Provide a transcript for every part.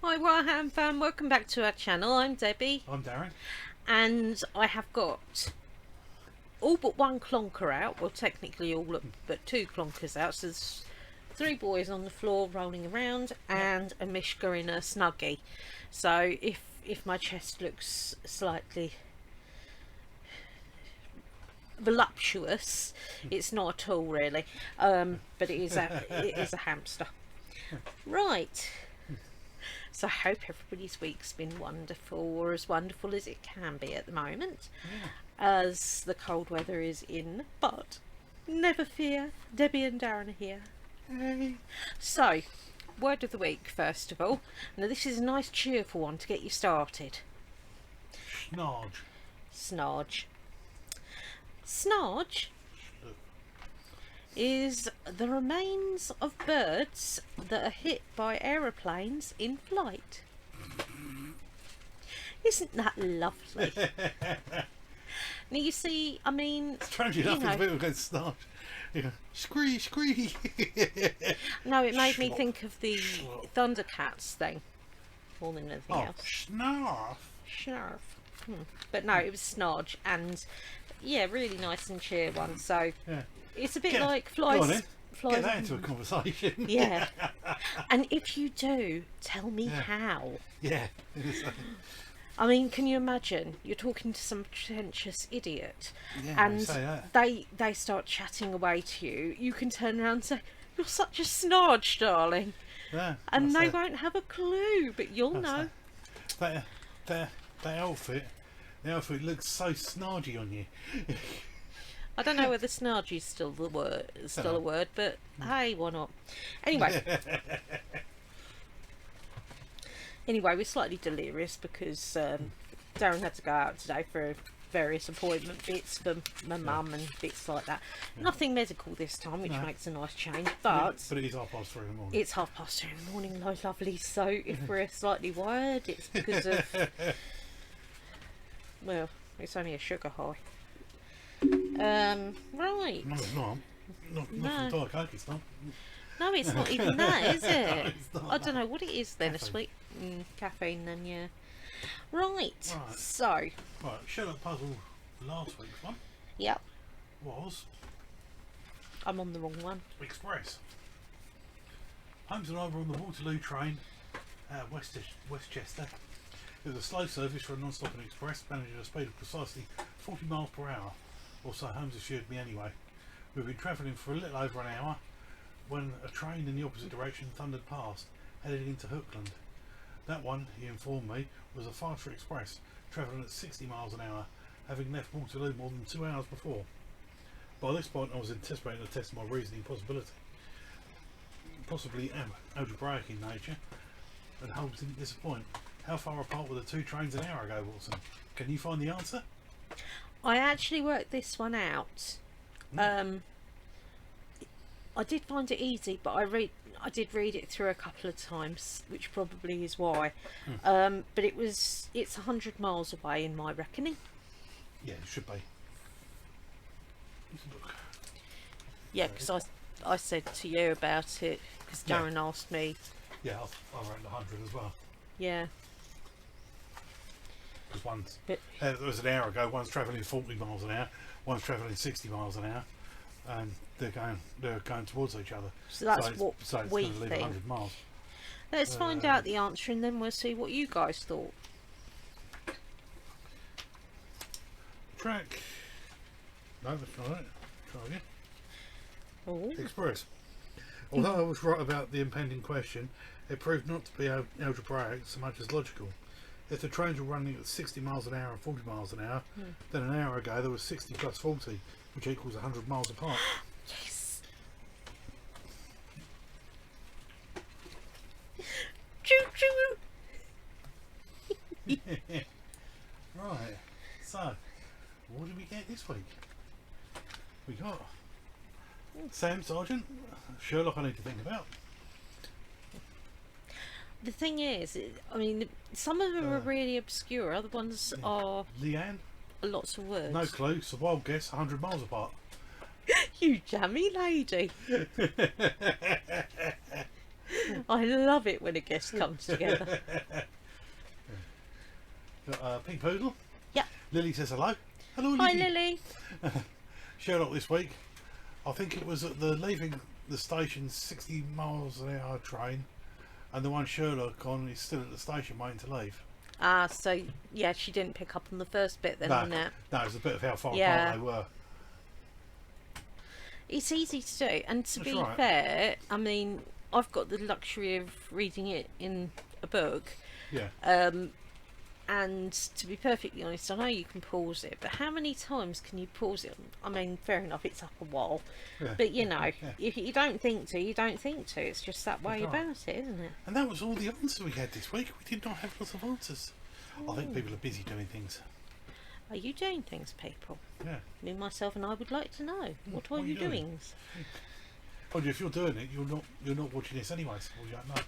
Hi Warham fan, welcome back to our channel. I'm Debbie I'm Darren. and I have got all but one clonker out. Well, technically all but two clonkers out. So there's three boys on the floor rolling around and a Mishka in a snuggie. So if my chest looks slightly voluptuous, it's not at all really, but it is a hamster. Right, so I hope everybody's week's been wonderful, or as wonderful as it can be at the moment, as the cold weather is in. But never fear, Debbie and Darren are here. Hey. So, word of the week first of all. Now this is a nice cheerful one to get you started. Snarge. Snarge. Snarge is the remains of birds that are hit by aeroplanes in flight. Isn't that lovely? Now you see, I mean, Strangely enough, it's a bit of a good snarge. Yeah. Scree, scree. No, it made me think of the Thundercats thing more than anything else. Snarf. Snarf. But no, it was Snarge, and yeah, really nice and cheer one. So Yeah. it's a bit like flies. Get that into a conversation. Yeah. And if you do, tell me how. Yeah. I mean, can you imagine? You're talking to some pretentious idiot, Yeah, and say that. they start chatting away to you. You can turn around and say, "You're such a snarge, darling," Yeah. and they that's won't have a clue, but you'll know. That outfit. The outfit looks so snargy on you. I don't know whether snarge is still a word, but hey, why not? Anyway. Anyway, we're slightly delirious because Darren had to go out today for various appointment bits for my mum and bits like that. Nothing medical this time, which makes a nice change, but it is 3:30 in the morning. it's 3:30 in the morning, lovely. So if we're slightly wired, it's because of, well, it's only a sugar high. Right. No, it's not. Not from Diet Coke, it's not. No, it's not even that, is it? No, it's not, I don't know what it is then. A sweet caffeine then, yeah. Right. So. Right, Sherlock puzzle last week's one. Yep. Was I'm on the wrong one. Express. HAMster and I were on the Waterloo train at Westchester. It was a slow service for a non-stopping express, managing a speed of precisely 40 miles per hour. Or so Holmes assured me anyway. We'd been travelling for a little over an hour when a train in the opposite direction thundered past, heading into Hookland. That one, he informed me, was a faster express, travelling at 60 miles an hour, having left Waterloo more than 2 hours before. By this point I was anticipating a test of my reasoning possibility, possibly algebraic in nature, and Holmes didn't disappoint. How far apart were the two trains an hour ago, Watson? Can you find the answer? I actually worked this one out. I did find it easy, but I did read it through a couple of times, which probably is why. But it's 100 miles away in my reckoning. Yeah, it should be. Look. Yeah, because I said to you about it because Darren asked me. Yeah, I reckon 100 as well. Yeah. Because one's it was an hour ago. One's travelling 40 miles an hour. One's travelling 60 miles an hour, and they're going towards each other. So that's what it's we going to leave think. 100 miles. Let's find out the answer, and then we'll see what you guys thought. Track. No, that's not it. Try again. Oh. Express. Although I was right about the impending question, it proved not to be algebraic so much as logical. If the trains were running at 60 miles an hour and 40 miles an hour, then an hour ago there was 60 plus 40, which equals 100 miles apart. Yes. Choo choo. Right. So, what did we get this week? We got Sam Sargent, Sherlock I need to think about. The thing is, I mean, some of them are really obscure. Other ones are Leanne. lots of words. No clue. So wild guess. 100 miles apart. You jammy lady. I love it when a guest comes together. Got Pink Poodle. Yep. Lily says hello. Hello, Hi, Lily. Lily. Sherlock this week. I think it was at the leaving the station 60 miles an hour train, and the one Sherlock on is still at the station waiting to leave. Ah, so yeah, she didn't pick up on the first bit then on that. No, it's a bit of how far Yeah. apart they were. It's easy to do, and to That's be right. fair, I mean, I've got the luxury of reading it in a book. Yeah. And to be perfectly honest, I know you can pause it, but how many times can you pause it? I mean, fair enough, it's up a while, Yeah. but you know, Yeah. if you don't think to, you don't think to. It's just that way That's right. about it, isn't it? And that was all the answers we had this week. We did not have lots of answers. I think people are busy doing things. Are you doing things, people? Yeah. Me, myself, and I would like to know. What are what are you you doing? doing? Oh, if you're doing it, you're not watching this anyway, so you don't know.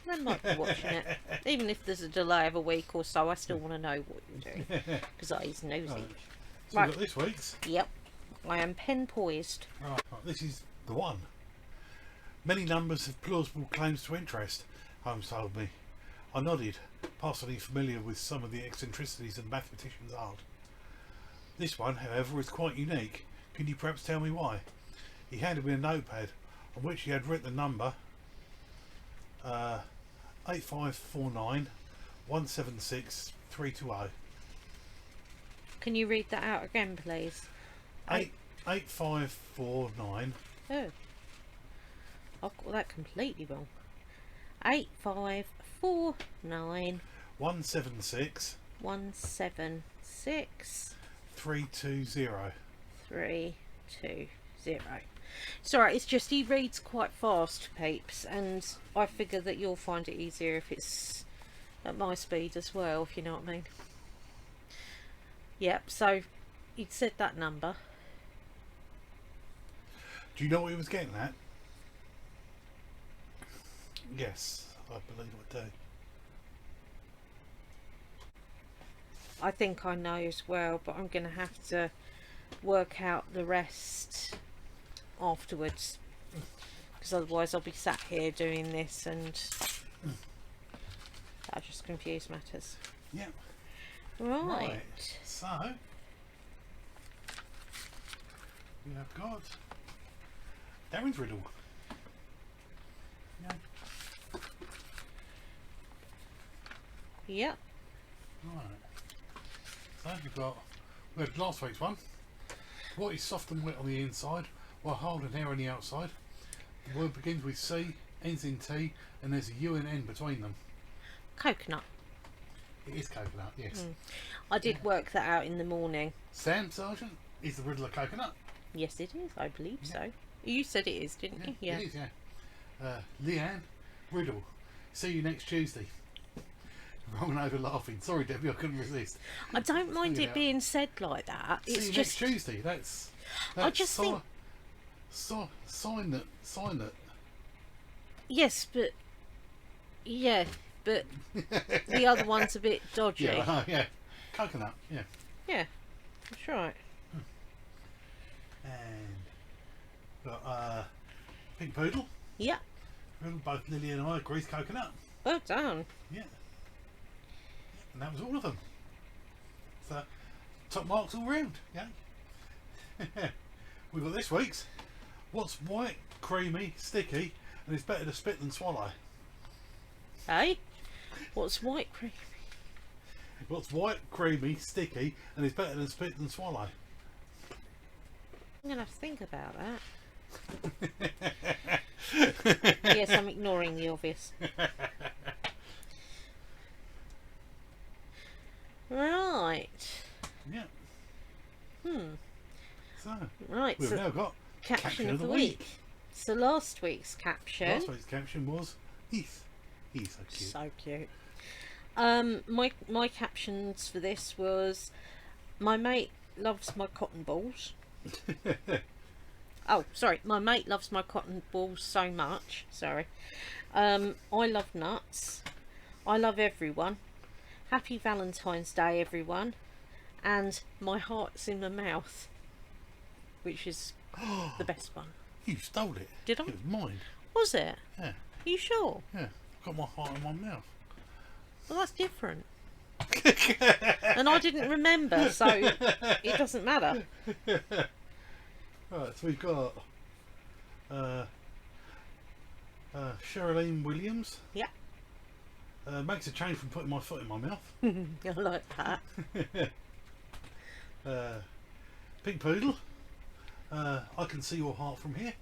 They might be watching it. Even if there's a delay of a week or so, I still want to know what you're doing because I is nosy. Right. So Right. we've got this week's. Yep, I am pen poised. Right, this is the one. Many numbers have plausible claims to interest, Holmes told me. I nodded, passably familiar with some of the eccentricities of the mathematician's art. This one, however, is quite unique. Can you perhaps tell me why? He handed me a notepad on which he had written the number 8549 176 320. Can you read that out again, please? 8549 Oh, I've got that completely wrong. 8549 176 176 320. 320. Sorry, it's just he reads quite fast, peeps, and I figure that you'll find it easier if it's at my speed as well, if you know what I mean. Yep, so he'd said that number. Do you know what he was getting at? Yes, I believe I do. I think I know as well, but I'm going to have to work out the rest afterwards, because otherwise I'll be sat here doing this and that'll just confuse matters. Yeah. Right. So we have got Darren's riddle. Yeah. Yep. Right. So we had last week's one. What is soft and wet on the inside, while hard and hair on the outside? The word begins with C, ends in T, and there's a U and N between them. Coconut. It is coconut, yes. I did work that out in the morning. Sam, Sergeant, is the riddle a coconut? Yes, it is. I believe so. You said it is, didn't you? Yeah. It is, yeah. Leanne, riddle. See you next Tuesday. Rolling over laughing. Sorry, Debbie, I couldn't resist. I don't mind Figure it out. being said like that. See It's you just next Tuesday. That's I just think- sign that. yes, but yeah, but the other one's a bit dodgy. Yeah, yeah. Coconut. Yeah. Yeah, that's right. And got Pink Poodle. Yeah, Riddle, both Lily and I agree coconut. well done. Yeah. And that was all of them. So top marks all round. Yeah. We've got this week's. What's white, creamy, sticky, and it's better to spit than swallow? Hey, what's white cream? What's white, creamy, sticky, and it's better than spit than swallow? I'm gonna have to think about that. Yes, I'm ignoring the obvious. Right. Yeah. So Right. we've So now got caption of the week. So last week's caption. last week's caption was Heath. He's so cute. So cute. My captions for this was, my mate loves my cotton balls. Oh, sorry. My mate loves my cotton balls so much. Sorry. I love nuts. I love everyone. Happy Valentine's Day, everyone. And my heart's in my mouth, which is the best one. You stole it. Did I? It was mine. Was it? Yeah. You sure? Yeah, I've got my heart in my mouth. Well, that's different. And I didn't remember, so it doesn't matter. Right, so we've got Sherilyn Williams. Yeah. Makes a change from putting my foot in my mouth. I like that. Pink Poodle. I can see your heart from here.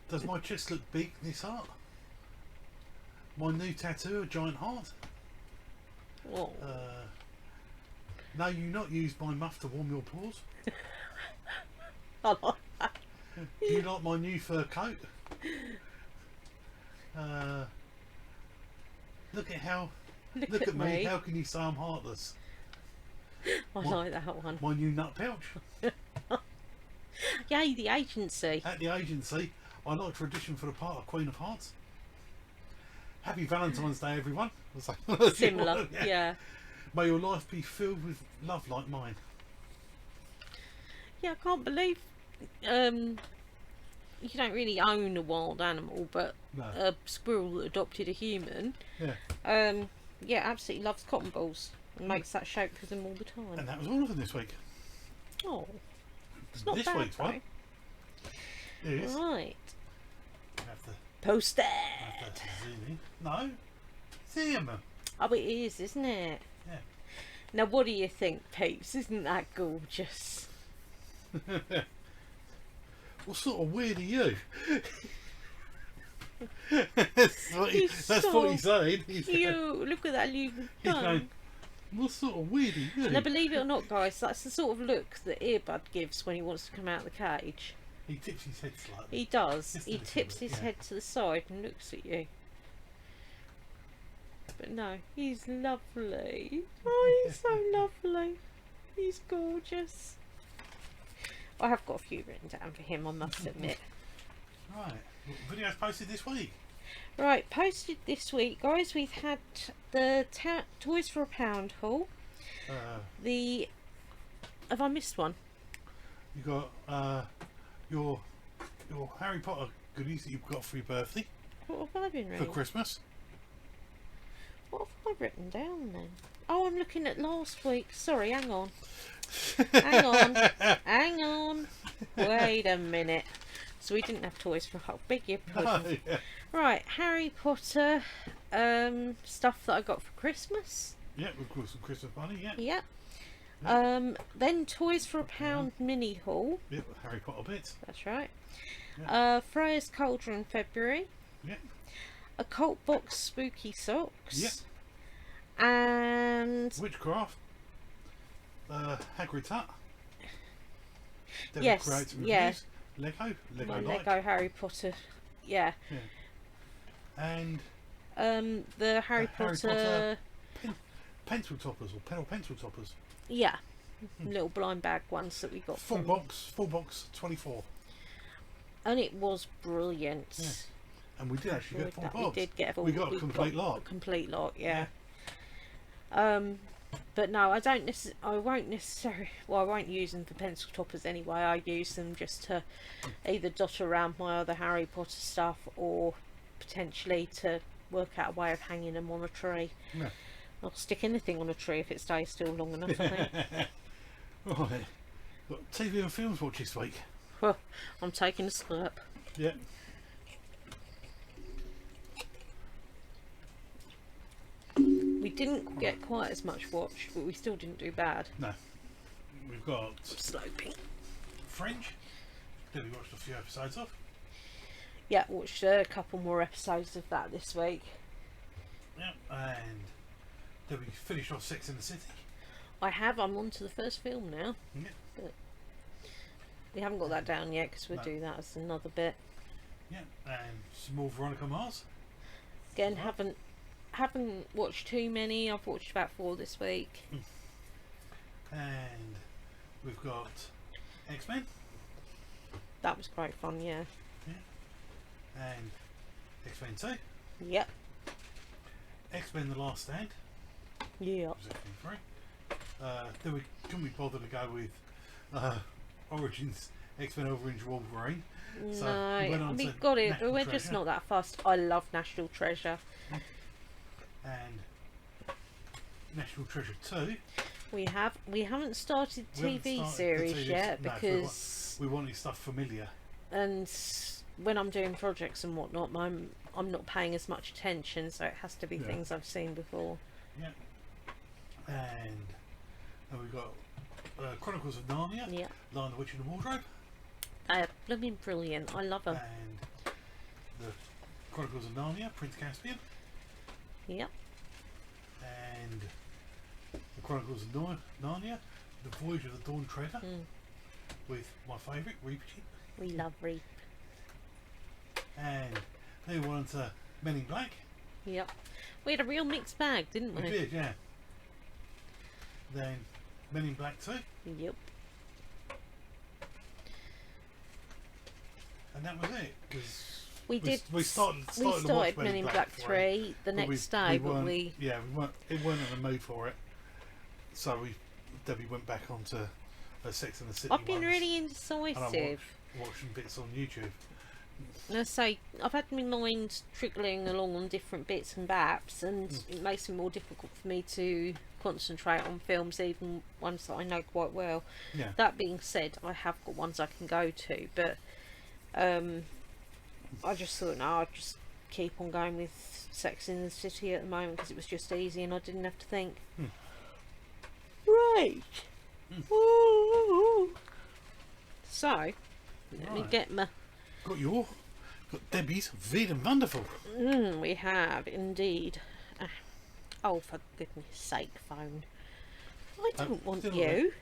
Does my chest look big, this heart? My new tattoo, a giant heart. Oh. No, you not use my muff to warm your paws. I like that. Do you like my new fur coat? Look at how. Look at me. How can you say I'm heartless? I like that one. My new nut pouch. Yay, the agency. At the agency, I like to audition for the part of Queen of Hearts. Happy Valentine's Day, everyone. Similar, yeah. May your life be filled with love like mine. Yeah, I can't believe you don't really own a wild animal, but No. a squirrel that adopted a human. Yeah. Yeah, absolutely loves cotton balls and makes that shape for them all the time. And that was all of them this week. Oh, it's not this bad, week's one. though. It is. Right. Have to Post it. zoom in. No. See him. Oh, it is, isn't it? Yeah. Now, what do you think, peeps? Isn't that gorgeous? What sort of weird are you? That's what he's saying. You look at that little He's tongue. going, what sort of weird are you? Now, believe it or not, guys, that's the sort of look that Earbud gives when he wants to come out of the cage. He tips his head slightly. He does. Just a He little tips bit, his yeah. head to the side and looks at you. But no, he's lovely. Oh, he's so lovely. He's gorgeous. I have got a few written down for him, I must admit. Right. What videos posted this week? Right, posted this week, guys. We've had the Toys for a Pound haul. Have I missed one? You got your Harry Potter goodies that you've got for your birthday, What have I been for reading? Christmas. What have I written down then? Oh, I'm looking at last week. Sorry, hang on. Hang on. Hang on. Wait a minute. So we didn't have toys for a whole. Beg your pardon. Yeah. Right, Harry Potter stuff that I got for Christmas. Yeah, we've got some Christmas money. Yeah. Yep. Yeah. Then Toys for a Pound mini haul. Yep. Harry Potter bits. That's right. Yeah. Freya's Cauldron February. Yeah. A Cult Box Spooky Socks. Yep. And Witchcraft. Hagrid's Hut. David yes, creates and yeah. reviews. Lego my like. Lego Harry Potter. Yeah. And The Harry Potter. pencil toppers or pen or pencil toppers. Yeah. Little blind bag ones that we got Full from. box 24. And it was brilliant. Yeah. And we did actually get full That. box. We did get a full. We got a complete got lot. A complete lot, yeah. But no, I don't. I won't necessarily. Well, I won't use them for pencil toppers anyway. I use them just to either dot around my other Harry Potter stuff, or potentially to work out a way of hanging them on a tree. No. I'll stick anything on a tree if it stays still long enough. I think. Right. Got TV and films watch this week. I'm taking a slurp. Yeah. We didn't get quite as much watched, but we still didn't do bad. No. We've got Sloping. Fringe. That we watched a few episodes of. Yeah, watched a couple more episodes of that this week. Yeah. And then we finished off Sex in the City. I have. I'm on to the first film now. Yeah. But we haven't got that down yet because we'll No. do that as another bit. Yeah. And some more Veronica Mars. Again, Right. haven't watched too many. I've watched about 4 this week. And we've got X-Men. That was great fun, yeah. And X-Men 2. Yep. X-Men The Last Stand. Yeah. Was X-Men 3. Then we couldn't be bothered to go with Origins X-Men Orange Wolverine. So No, we went on we've to got it, but National we're just Treasure not that fast. I love National Treasure. and National Treasure 2. We haven't started We haven't TV started the series TV yet no, because we wanted stuff familiar. and when I'm doing projects and whatnot, I'm not paying as much attention, so it has to be things I've seen before. Yeah. And we've got Chronicles of Narnia. Yeah. Lion, the Witch and the Wardrobe. Blooming brilliant. I love them. And the Chronicles of Narnia, Prince Caspian. Yep. And the Chronicles of Narnia, The Voyage of the Dawn Treader, with my favourite, Witchy. We love Reap. And then we went on to Men in Black. Yep. We had a real mixed bag, didn't we? We did, yeah. Then Men in Black 2. Yep. And that was it. 'Cause We started to watch Men in Black 3 the next day, but we weren't in the mood for it. So Debbie went back onto Sex and the City. I've been ones, really and indecisive. I watching bits on YouTube. I say I've had my mind trickling along on different bits and baps, and it makes it more difficult for me to concentrate on films, even ones that I know quite well. Yeah. That being said, I have got ones I can go to, but I just thought, no, I'd just keep on going with Sex in the City at the moment because it was just easy and I didn't have to think. Right. Ooh. So, let me get my... Got Debbie's Weird and Wonderful. we have indeed. Oh, for goodness sake, phone. I don't want you.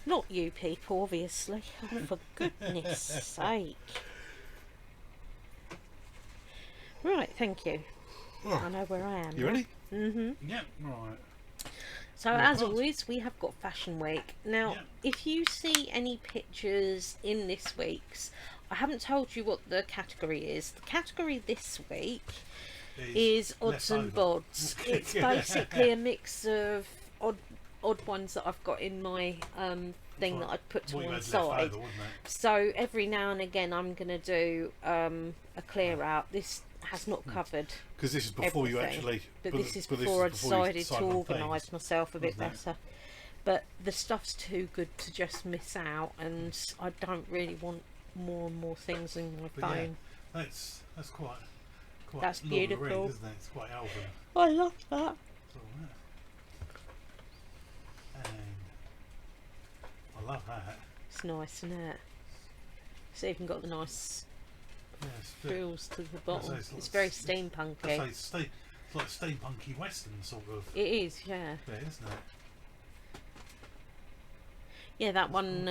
Not you people, obviously. Oh, for goodness sake. Right, thank you. I know where I am. You ready? Mm-hmm. Yeah, right. So as always, we have got Fashion Week. Now, if you see any pictures in this week's, I haven't told you what the category is. The category this week is odds and bods. It's basically a mix of odd ones that I've got in my thing that I put to one side. So every now and again I'm going to do a clear out. This has not covered because this is before everything, you actually but this is before I decided to organise myself a bit better. But the stuff's too good to just miss out, and I don't really want more and more things in my phone. Yeah, that's quite that's beautiful, Ring, isn't it? It's quite elven. I love that. And I love that. It's nice, isn't it? It's even got the nice frills to the bottom. It's very steampunky. It's like steampunky western sort of. It is, yeah. Yeah, isn't it? Yeah, that one.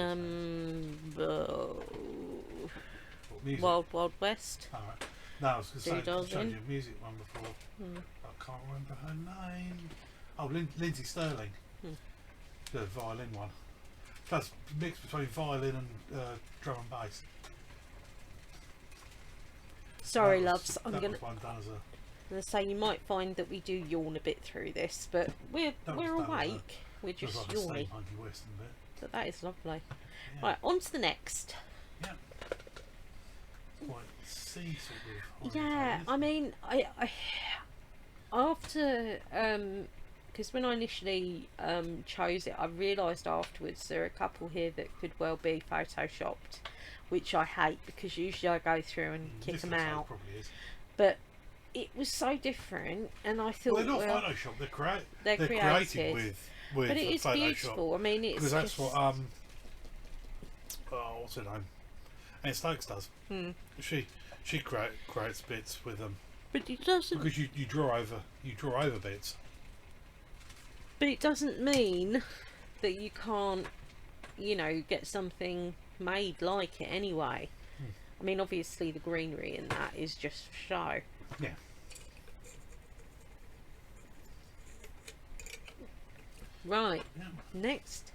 Wild West. All right. No, I was going to say, I showed you a music one before. I can't remember her name. Oh, Lindsay Sterling. The violin one. That's mixed between violin and drum and bass. Sorry, loves. I'm gonna say you might find that we do yawn a bit through this, but we're awake. We're just like yawning. Western bit. But that is lovely. Yeah. Right, on to the next. Yeah. Quite sea sort of. Yeah, I mean, I after because when I initially chose it, I realised afterwards there are a couple here that could well be photoshopped, which I hate because usually I go through and kick them out. But it was so different, and I thought, well, they're not photoshopped. They're created with but it is Photoshop. beautiful. I mean, it's because that's what what's her name? Anne Stokes does. She creates bits with them. But it doesn't. Because you draw over bits. But it doesn't mean that you can't, get something made like it anyway. I mean, obviously the greenery in that is just for show. Yeah. Right. Yeah. Next.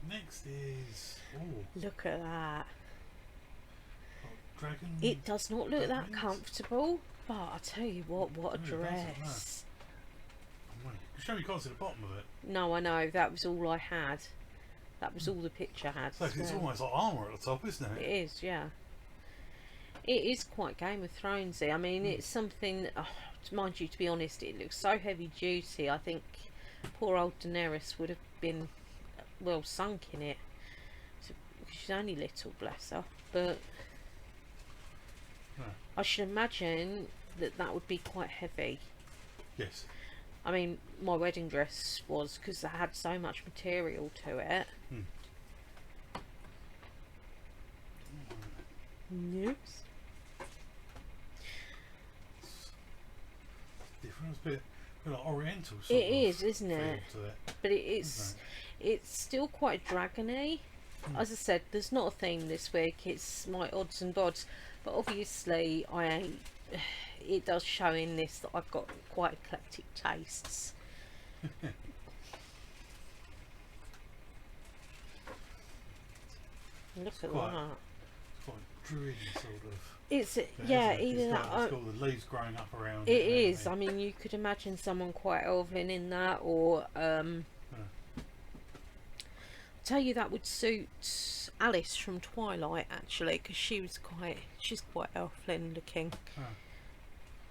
Next is look at that. Dragon. It does not look that comfortable, but I tell you what a dress. Show me, can't see the bottom of it. No, I know, that was all I had. That was all the picture had. So as it's well. almost like armour at the top, isn't It it? is, yeah. It is quite Game of Thronesy. I mean, it's something. Mind you, to be honest, it looks so heavy duty. I think poor old Daenerys would have been well sunk in it. So, she's only little, bless her. But Yeah. I should imagine that that would be quite heavy. Yes. I mean, my wedding dress was, because it had so much material to it. Yes. Different. It's a bit like Oriental. It is, isn't feel it? to it. But it's still quite dragony. As I said, there's not a theme this week. It's my odds and bods. But obviously, it does show in this that I've got quite eclectic tastes. Look at quite- that. It's quite druidy sort of. It's bit, yeah, isn't it? either It's that. got all the leaves growing up around It and is. I everything. mean, you could imagine someone quite elven in that, or tell you that would suit Alice from Twilight actually, because she's quite elfin looking. Oh.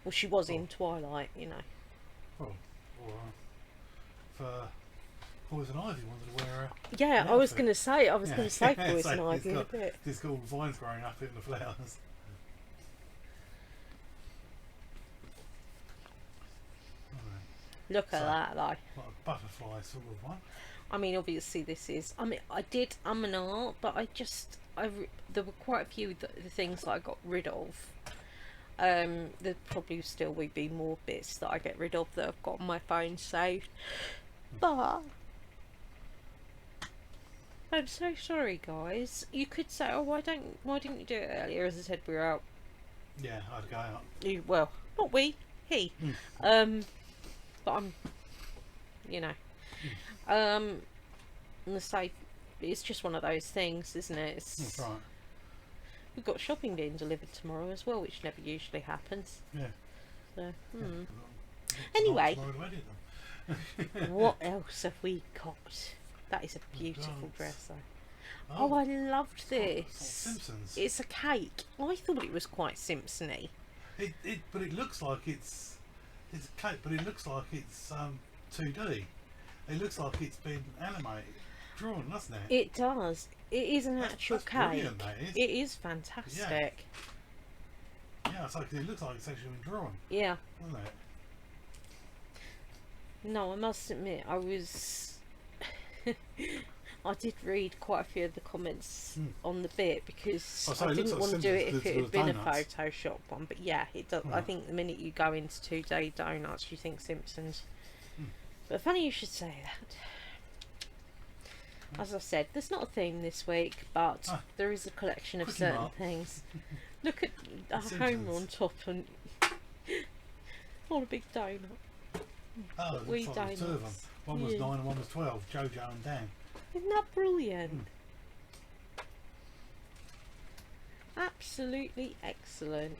Well, she was in Twilight, you know. Well, or for Poison Ivy wanted to wear a. Yeah, an I was outfit. going to say, Yeah. Poison So Ivy in a bit. There's got all vines growing up in the flowers. Look at So- that, like. Like a butterfly sort of one. I mean, obviously this is. I mean, I did and art, but there were quite a few the things that I got rid of. There probably still will be more bits that I get rid of that I've got on my phone saved. But I'm so sorry, guys. You could say, "Oh, why didn't you do it earlier?" As I said, we were out. Yeah, I'd go out. Well, not we, he. But I'm, you know, and I say it's just one of those things, isn't it? That's right. We've got shopping being delivered tomorrow as well, which never usually happens. Yeah. So, Tonight's Anyway. tomorrow to edit them. what else have we got? That is a beautiful God. dress, though. Oh, I loved It's like this. Simpsons. It's a cake. I thought it was quite Simpson-y. But it looks like it's a cake, but it looks like it's 2D. It looks like it's been animated, drawn, doesn't it? It does. It is an actual that's cake. brilliant, that is. It is fantastic. Yeah, it's like it looks like it's actually been drawn, Yeah. doesn't it? No, I must admit, I was. I did read quite a few of the comments on the bit because Oh, so I it looks didn't like want to do it Simpsons if did it to had the been a donuts. Photoshop one. But yeah, it does. I Right. think the minute you go into 2D donuts, you think Simpsons. But funny you should say that. As I said, there's not a theme this week, but there is a collection of Quickie certain mark. things. Look at a Simpsons. Homer on top and on a big donut. Oh, it We looks like there's two of them. donuts. One was Yeah. 9 and one was 12. Jojo and Dan. Isn't that brilliant? Absolutely excellent.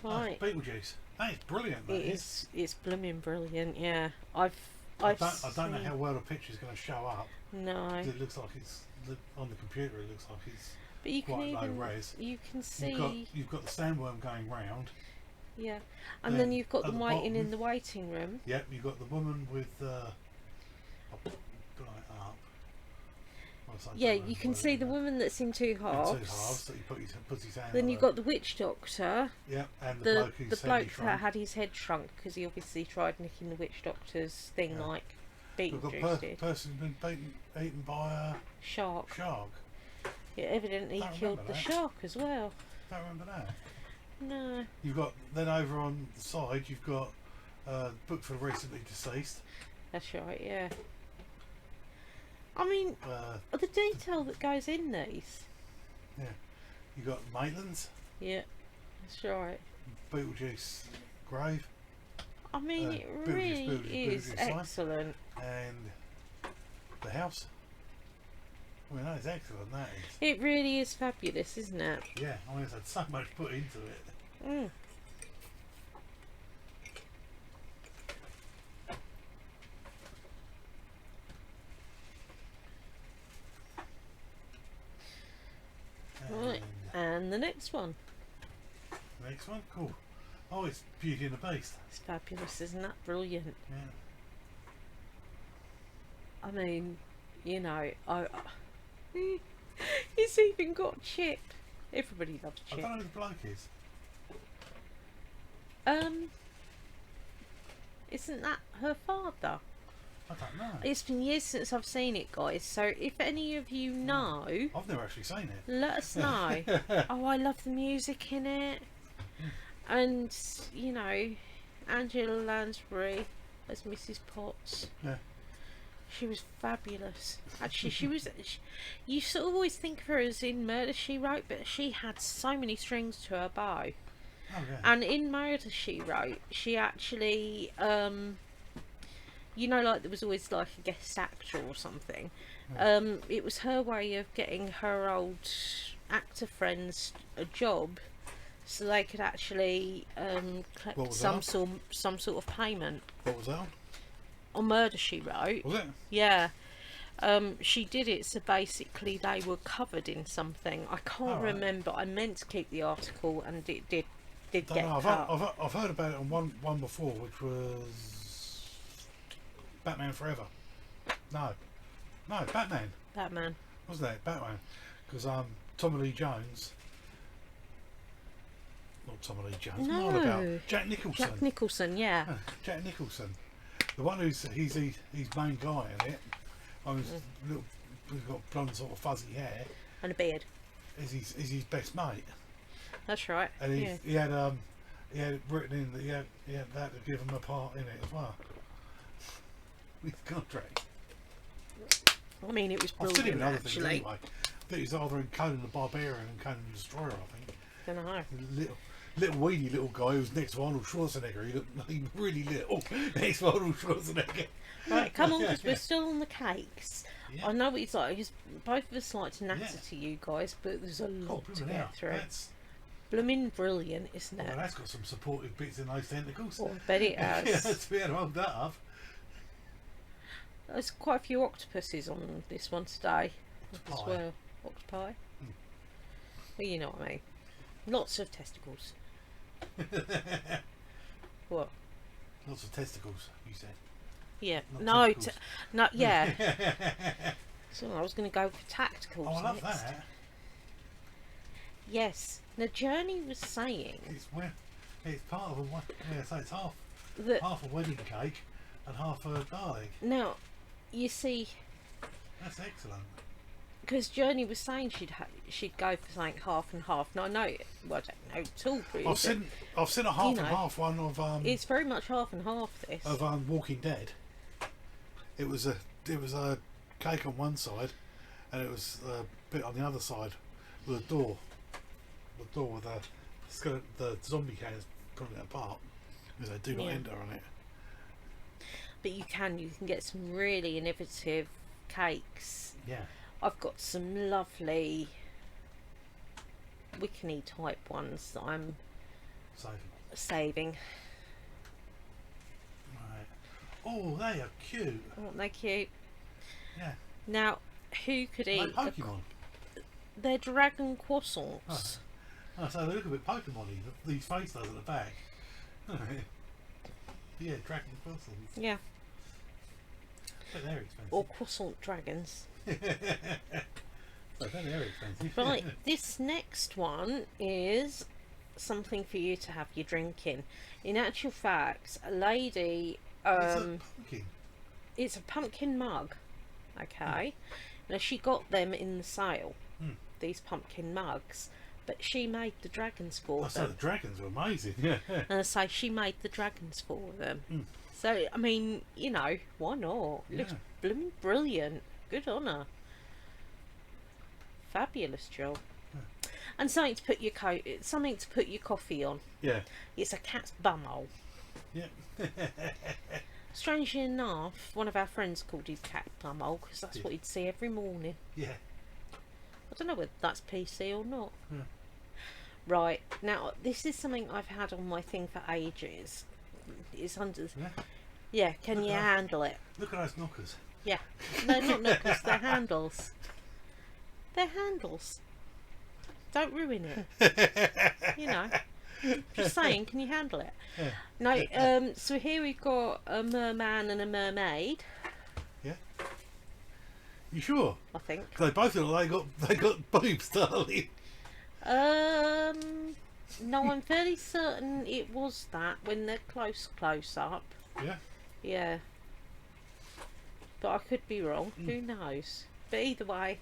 Right. Beetlejuice. That is brilliant. That It is. It's blooming brilliant. Yeah. I've I don't know seen- how well the picture's going to show up. No. It looks like it's on the computer. It looks like it's But you can quite low even res. you can see. You've got the sandworm going round. Yeah. And then then you've got at them the waiting in bottom- the waiting room. Yep, you've got the woman with I'll put it up. Well, it's like Yeah, woman, you can whatever, see the yeah. woman that's in two In halves. two halves that you puts his hand Then on you've the- got the witch doctor, Yep, and the the bloke who's bloke shrunk. that had his head shrunk because he obviously tried nicking the witch doctor's thing Yeah. like We've got Beetlejuice did. person who's been eaten by a Shark. shark. Yeah, evidently Don't killed remember the that. shark as well. Don't remember that. No. You've got then over on the side you've got book for the recently deceased. That's right, yeah. I mean, the detail that goes in these. Yeah, you've got Maitland's Yeah, that's right. Beetlejuice grave I mean, it Beetlejuice, really Beetlejuice, is Beetlejuice sign. excellent. and the house. I mean, that is excellent. That is. It really is fabulous, isn't it? Yeah, I mean, it's had so much put into it. Mm. next one. Next one, cool. Oh, it's Beauty and the Beast. It's fabulous, isn't that brilliant? Yeah. I mean, you know, he's even got Chip. Everybody loves I Chip. don't know who the bloke is. Isn't that her father? I don't know. It's been years since I've seen it, guys. So if any of you know, I've never actually seen it. let us know. Oh, I love the music in it, and you know, Angela Lansbury as Mrs. Potts. Yeah. She was fabulous. Actually, you sort of always think of her as in Murder, She Wrote, but she had so many strings to her bow. Oh, yeah. And in Murder, She Wrote, she actually, you know, like there was always like a guest actor or something. It was her way of getting her old actor friends a job, so they could actually collect some sort of payment. What was that on? On Murder, She Wrote. Was it? Yeah. She did it so basically they were covered in something. I can't remember. I meant to keep the article and it did get cut. I've heard about it on one before, which was Batman Forever. No, Batman. Batman. Wasn't it? Batman. Because Tommy Lee Jones. Not Tommy Lee Jones. No. What about Jack Nicholson? Jack Nicholson, yeah. Jack Nicholson. The one he's main guy in it. He's got blonde sort of fuzzy hair. And a beard. Is his best mate. That's right. And he had it written in that he had that to give him a part in it as well. With the contract. I mean, it was I've seen him brilliant in other things actually. anyway. I think he's either in Conan the Barbarian and Conan the Destroyer, I think. Don't know. Little weedy little guy who was next to Arnold Schwarzenegger. He looked really little next to Arnold Schwarzenegger. Right, come on, because we're still on the cakes. Yeah. I know what it's like. Both of us like to natter Yeah. to you guys, but there's a lot to blooming get hell. through. That's, Blooming brilliant, isn't it? well, that's got some supportive bits in those tentacles. Oh, I bet it has. Yeah, to be able to hold that up. There's quite a few octopuses on this one today as Octopi. well. Octopi. Well, you know what I mean. Lots of testicles. What? Lots of testicles, you said. Yeah. Not No. tentacles. No. Yeah. So I was going to go for tacticals. Oh, I love next. that. Yes. The Journey was saying It's part of a one. Yeah, so it's that half a wedding cake and half a garlic. now, you see, That's excellent. because Journey was saying she'd go for something half and half. Now I know, well, I don't know at all. Really, I've seen a half you know, and half one of it's very much half and half. This. Walking Dead. It was a cake on one side, and it was a bit on the other side with a door. The door with the zombie cans pulling it apart. Because they do not enter on it. But you can get some really innovative cakes. Yeah. I've got some lovely Wiccan type ones that I'm saving. Right. Oh, they are cute. Aren't they cute? Yeah. Now, who could eat? Like Pokemon. They're dragon croissants. Oh, so they look a bit Pokemon-y. These face does at the back. Yeah, dragon croissants. Yeah. But they're expensive. Or croissant dragons. But they're expensive. Right, this next one is something for you to have your drink in. In actual fact, a lady... It's a pumpkin. It's a pumpkin mug. Okay. Now, she got them in the sale, these pumpkin mugs. But she made the dragons for them. So the dragons are amazing. Yeah. And I say she made the dragons for them. So, I mean, you know, why not? Looks blooming brilliant. Good on her. Fabulous job. And something to put your coffee on. Yeah. It's a cat's bumhole. Yeah. Strangely enough, one of our friends called his cat bumhole because that's what he'd see every morning. Yeah. I don't know whether that's PC or not. Yeah. Right, now this is something I've had on my thing for ages. It's under... Yeah, can you handle it? Look at those knockers. Yeah. No, not knockers, they're handles. They're handles. Don't ruin it. You know. Just saying, can you handle it? Yeah. No, so here we've got a merman and a mermaid. Yeah. You sure? I think. They both look like they got boobs, darling. No, I'm fairly certain it was that when they're close up. Yeah. Yeah. But I could be wrong. Who knows? But either way,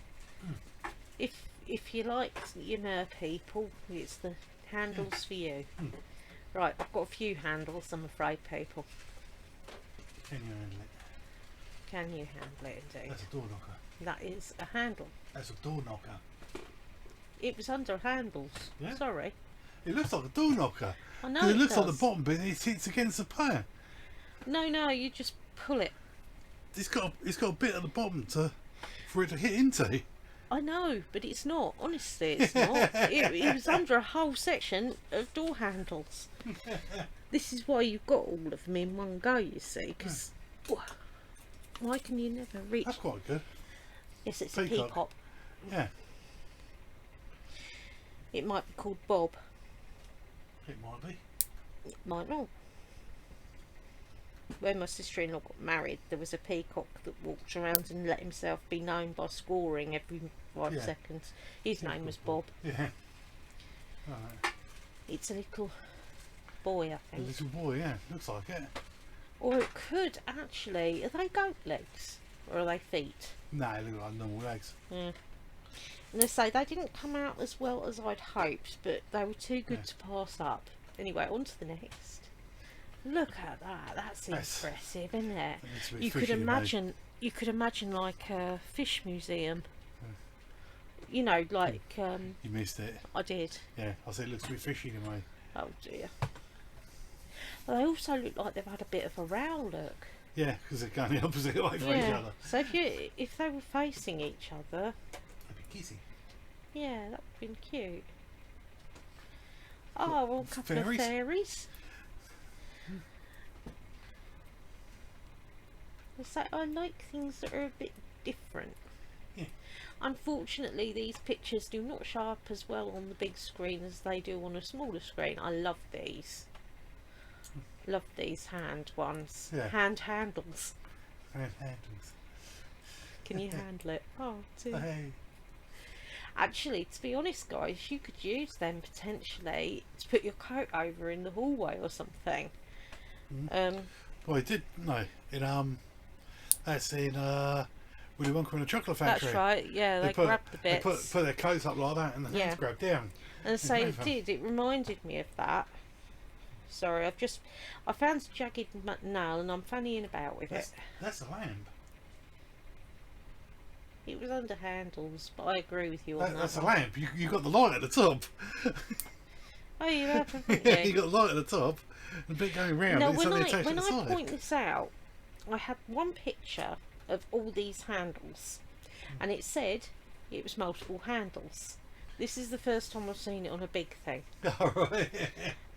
if you like your mer people, it's the handles for you. Right, I've got a few handles, I'm afraid, people. Can you handle it? Can you handle it, indeed? That's a door knocker. That is a handle. That's a door knocker. It was under handles. Yeah? Sorry. It looks like a door knocker. I know 'Cause it it looks like does. the bottom bit it hits against the player. No, you just pull it. It's got a bit at the bottom for it to hit into. I know, but it's not. Honestly, it's not. It was under a whole section of door handles. This is why you've got all of them in one go, you see, because why can you never reach... That's quite good. Yes, it's Peacock. a peacock. Yeah. It might be called Bob. It might be. It might not. When my sister-in-law got married, there was a peacock that walked around and let himself be known by scoring every 5 seconds. His name was Bob. Yeah. Right. It's a little boy, I A think. little boy, yeah. Looks like it. Or it could actually... Are they goat legs? Or are they feet? No, they look like normal legs. Yeah. And they say they didn't come out as well as I'd hoped, but they were too good to pass up. Anyway, on to the next. Look at that. That's impressive, isn't it? You could imagine like a fish museum. You know, like You missed it. I did. Yeah, I said it looks a bit fishy in a way. Oh dear. Well, they also look like they've had a bit of a row, look. Yeah, because they're going the opposite way from each other. So if they were facing each other, That'd be kissy. yeah, that would have been cute. Oh, well, a couple fairies? of fairies. So I like things that are a bit different. Yeah. Unfortunately, these pictures do not show up as well on the big screen as they do on a smaller screen. I love these. Love these hand ones. Yeah. Hand handles. Handles. Can you handle it? Oh, dear. Hey. Actually, to be honest, guys, you could use them potentially to put your coat over in the hallway or something. Well, it did. No, that's in Willy Wonka and the Chocolate Factory. That's right. Yeah, they grabbed the bits. They put their coats up like that, and the hands grabbed down. And so it did. It reminded me of that. Sorry, I found a jagged nail and I'm fannying about with it. That's a lamp. It was under handles, but I agree with you on that. That's a one. lamp. You got the light at the top. Oh, you have, haven't Yeah, you? you got the light at the top, and a bit going round. No, and it's when something attached I to the side. point this out, I had one picture of all these handles, and it said it was multiple handles. This is the first time I've seen it on a big thing. All right.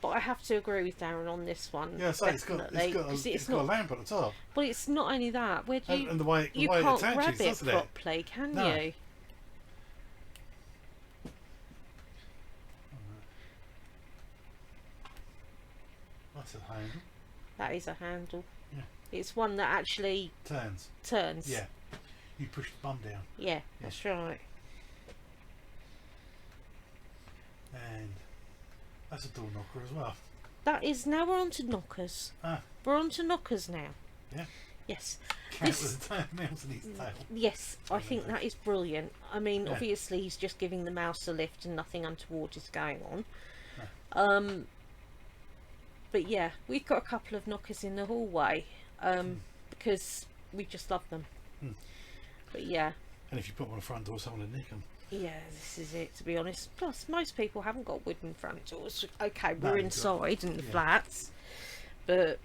But I have to agree with Darren on this one. Yeah, so it's got a lamp at the top. But it's not only that. Where do you? And the way You it can't attaches, grab it doesn't it? properly, can No. you? That's a handle. That is a handle. Yeah. It's one that actually Turns. turns. Yeah. You push the bum down. Yeah, that's right. And that's a door knocker as well. That is, now we're on to knockers. Ah. We're on to knockers now. Yeah. Yes. Cat with a tail, mouse in his tail. Yes, I think that is brilliant. I mean, Yeah. obviously he's just giving the mouse a lift and nothing untoward is going on. No. But yeah, we've got a couple of knockers in the hallway because we just love them. But yeah. And if you put them on the front door, someone will nick them. Yeah, this is it, to be honest. Plus, most people haven't got wooden front doors. Okay, No, we're exactly. inside in the Yeah. flats. But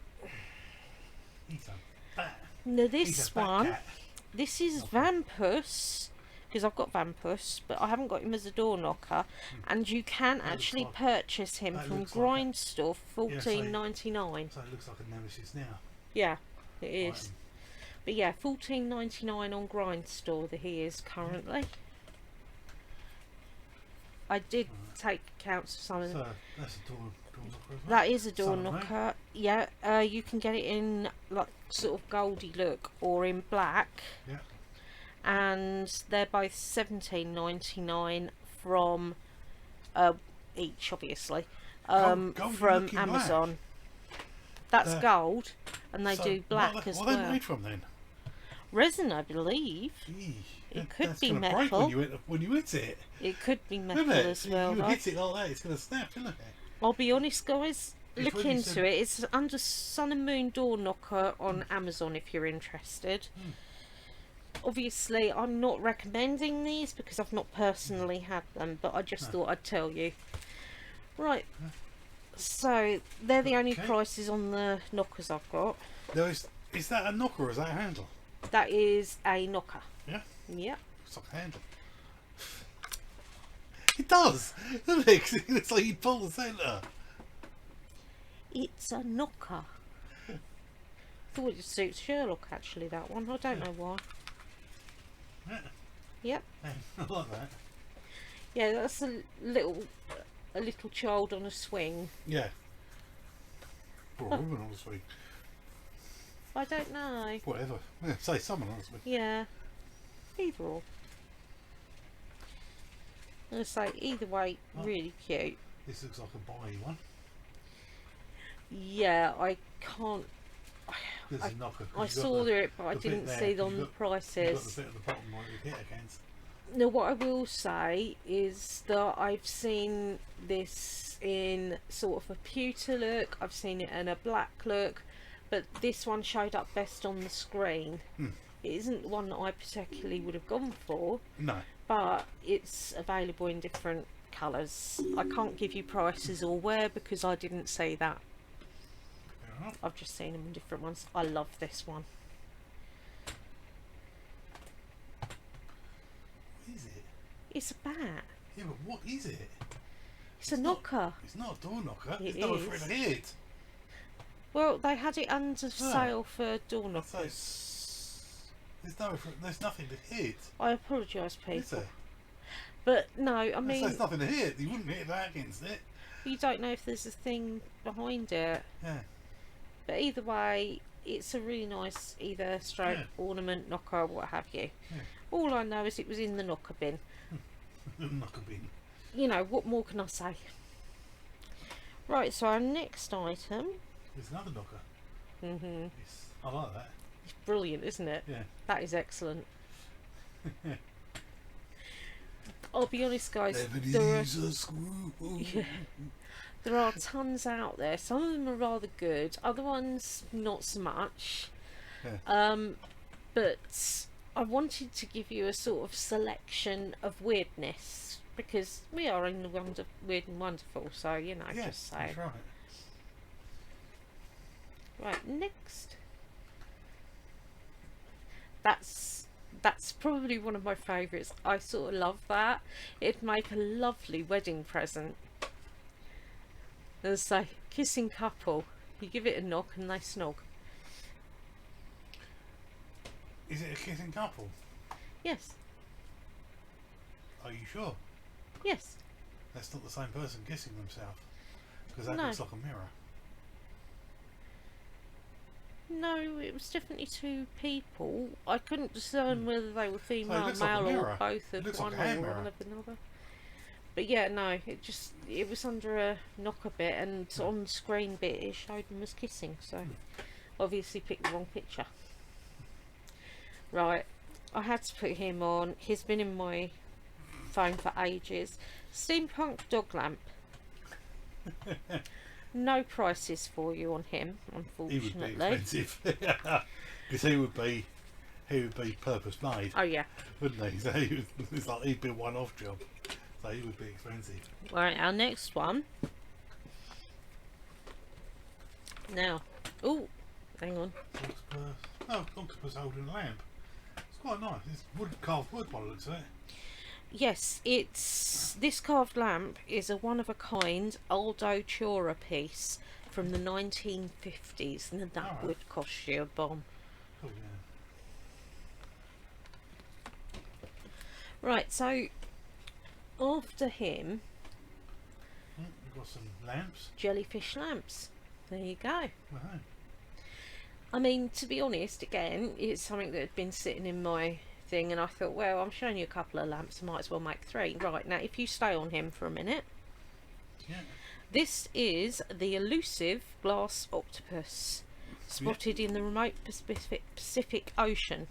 He's a bat. now He's this a fat one, cat. this is Vampus, because I've got Vampus, but I haven't got him as a door knocker. And you can That looks actually like- purchase him that from looks like Grind Store for Yeah, so- $14.99. So it looks like a nemesis now. Yeah, it is. Item. But yeah, $14.99 on Grind Store that he is currently. I did take accounts of some of them. So that's a door knocker as well. That is a door Some of them. knocker. Yeah, you can get it in like sort of goldy look or in black. Yeah. And they're both $17.99 from each, obviously, Goldy from looking Amazon. That's gold, and they So do black as what are they well. made from then? Resin, I believe. Gee, It could that's be gonna break metal. when you hit it. It could be metal Isn't it? as well. You though. hit it like that, it's going to snap, isn't it? I'll be honest, guys. It's Look when you into said- it. It's under Sun and Moon door knocker on Amazon if you're interested. Obviously, I'm not recommending these because I've not personally had them, but I just thought I'd tell you. Right. So they're the only Okay. prices on the knockers I've got. There is that a knocker or is that a handle? That is a knocker. Yeah? Yep. It's like a handle. It does, doesn't it? It's like you pull the centre. It's a knocker. Thought it suits Sherlock actually, that one. I don't know why. Yeah. Yep. Yeah, I like that. Yeah, that's a little child on a swing. Yeah. Or a woman, obviously. I don't know. Whatever. Yeah, say someone, honestly. Yeah. Either or. I'm going to say either way, really cute. This looks like a buy one. Yeah, I can't. There's a knocker. I saw it, but I didn't see on the You've got prices. the bit at the bottom where you hit against. Now, what I will say is that I've seen this in sort of a pewter look. I've seen it in a black look, but this one showed up best on the screen. It isn't one that I particularly would have gone for. No. But it's available in different colours. I can't give you prices or where because I didn't see that. Fair enough. I've just seen them in different ones. I love this one. What is it? It's a bat. Yeah, but what is it? It's a knocker. It's not a door knocker. It It's not for is. it to hit. Well, they had it under sale for door So knockers. there's nothing to hit. I apologise, Is people. there? But no, I So mean, there's nothing to hit. You wouldn't hit that against it. you don't know if there's a thing behind it. Yeah. But either way, it's a really nice either stroke, Yeah. ornament, knocker, what have you. Yeah. All I know is it was in the knocker bin. Knocker bin. You know, what more can I say? Right, so our next item. There's another knocker. Mm-hmm. I like that. It's brilliant, isn't it? Yeah. That is excellent. I'll be honest, guys. There are tons out there. Some of them are rather good. Other ones, not so much. Yeah. But I wanted to give you a sort of selection of weirdness because we are in the weird and wonderful. So you know, Yeah, just say. that's right. Right, next. That's probably one of my favourites. I sort of love that. It'd make a lovely wedding present. As I say, kissing couple. You give it a knock and they snog. Is it a kissing couple? Yes. Are you sure? Yes. That's not the same person kissing themselves. Because that No. looks like a mirror. No, it was definitely two people. I couldn't discern whether they were female, looks like a male, or mirror. both It of looks one like a hand or mirror. one of another. But yeah, no, it was under a knocker bit, and on the screen bit it showed them as kissing. So obviously picked the wrong picture. Right, I had to put him on. He's been in my phone for ages. Steampunk dog lamp. No prices for you on him, He would unfortunately. be expensive. Because he would be purpose made, Oh yeah. wouldn't he? So it's like he'd be a one-off job. So he would be expensive. Right, our next one. Now, oh, hang on. Octopus. Oh, octopus holding a lamp. It's quite nice. It's carved wood by the looks of it. Yes, this carved lamp is a one-of-a-kind Aldo Chora piece from the 1950s, and that Alright. would cost you a bomb. Oh yeah. Right, so after him, We've got some lamps. jellyfish lamps. There you go. Wow. I mean, to be honest, again, it's something that had been sitting in my thing, and I thought, well, I'm showing you a couple of lamps, I might as well make 3. Right, now if you stay on him for a minute. Yeah. This is the elusive glass octopus, spotted in the remote Pacific Ocean.